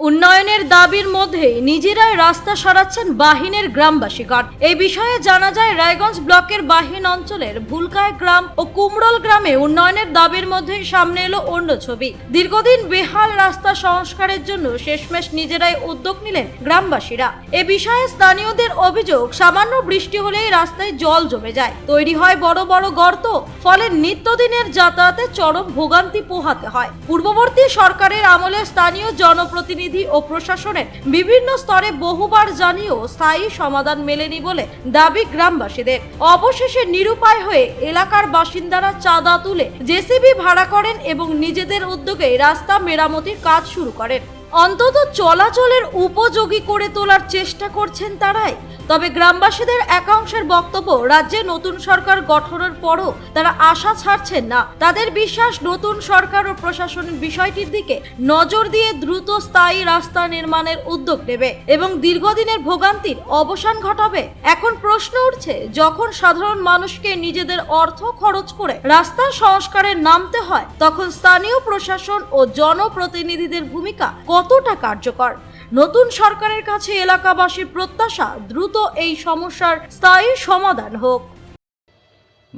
উন্নয়নের দাবির মধ্যে নিজেরাই রাস্তা সরাচ্ছেন বাহিনের গ্রামবাসীগণ। এই বিষয়ে জানা যায় রায়গঞ্জ ব্লকের বাহিন অঞ্চলের ভুলকায় গ্রাম ও কুমরল গ্রামে উন্নয়নের দাবির মধ্যে সামনে এলো অন্য ছবি। দীর্ঘদিন বেহাল রাস্তা সংস্কারের জন্য শেষমেশ নিজেরাই উদ্যোগ নিলেন গ্রামবাসীরা। এ বিষয়ে স্থানীয়দের অভিযোগ, সামান্য বৃষ্টি হলেই রাস্তায় জল জমে যায়, তৈরি হয় বড় বড় গর্ত, ফলে নিত্যদিনের যাতায়াতে চরম ভোগান্তি পোহাতে হয়। পূর্ববর্তী সরকারের আমলে স্থানীয় জনপ্রতিনিধি ও প্রশাসনের বিভিন্ন স্তরে বহুবার জানিয়েও স্থায়ী সমাধান মেলেনি বলে দাবি গ্রামবাসীদের। অবশেষে নিরুপায় হয়ে এলাকার বাসিন্দারা চাঁদা তুলে জেসিবি ভাড়া করেন এবং নিজেদের উদ্যোগে রাস্তা মেরামতির কাজ শুরু করেন। অন্তত চলাচলের উপযোগী করে তোলার চেষ্টা করছেন তারাই। তবে গ্রামবাসীদের একাংশের বক্তব্য, রাজ্যে নতুন সরকার গঠনের পরও তারা আশা ছাড়ছেন না। তাদের বিশ্বাস, নতুন সরকার ও প্রশাসন বিষয়টির দিকে নজর দিয়ে দ্রুত স্থায়ী রাস্তা নির্মাণের উদ্যোগ নেবে এবং দীর্ঘদিনের ভোগান্তির অবসান ঘটাবে। এখন প্রশ্ন উঠছে, যখন সাধারণ মানুষকে নিজেদের অর্থ খরচ করে রাস্তা সংস্কারে নামতে হয়, তখন স্থানীয় প্রশাসন ও জনপ্রতিনিধিদের ভূমিকা কতটা কার্যকর? নতুন সরকারের কাছে এলাকাবাসীর প্রত্যাশা, দ্রুত এই সমস্যার স্থায়ী সমাধান হোক।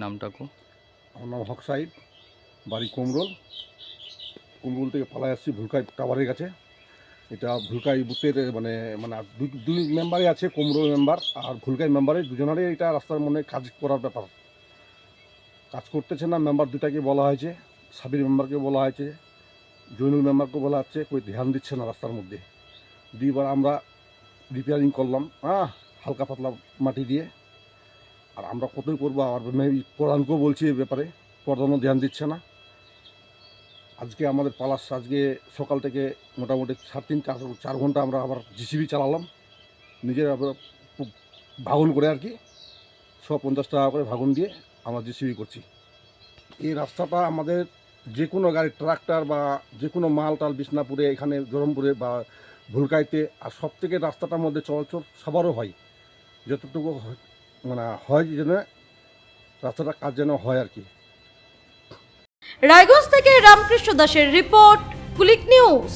নামটা কো? আমার নাম হক সাহিদ, বাড়ি কুমরল। কুমরল থেকে পালাই আসছি ভুলকাই টাওয়ারের কাছে। এটা ভুলকাই বুথের মানে মানে দুই মেম্বারই আছে, কুমরল মেম্বার আর ভুলকাই মেম্বারের দুজনেরই এটা রাস্তার মনে কাজ করার ব্যাপার। কাজ করতেছে না, মেম্বার দুটাকে বলা হয়েছে, সাবির মেম্বারকে বলা হয়েছে, জৈনুল মেম্বারকে বলা হচ্ছে, কই ধ্যান দিচ্ছে না রাস্তার মধ্যে। দুইবার আমরা রিপেয়ারিং করলাম, হালকা পাতলা মাটি দিয়ে। আর আমরা কতই করবো, আর প্রধানকেও বলছি এই ব্যাপারে, প্রধানও ধ্যান দিচ্ছে না। আজকে আমাদের পালাস, আজকে সকাল থেকে মোটামুটি 3.5-4 ঘন্টা আমরা আবার জিসিবি চালালাম, নিজের আবার ভাগন করে আর কি, 150 টাকা করে ভাগন দিয়ে আমরা জিসিবি করছি। এই রাস্তাটা আমাদের যে কোনো গাড়ি, ট্রাক্টর বা যে কোনো মাল টাল বিষ্ণাপুরে, এখানে জরমপুরে বা ভুলকাইতে, আর সব থেকে রাস্তাটার মধ্যে চলাচল সবারও হয়, যতটুকু মানে হয় যেন রাস্তাটা কাজ যেন হয় আর কি। রায়গঞ্জ থেকে রামকৃষ্ণ দাসের রিপোর্ট, কুলিক নিউজ।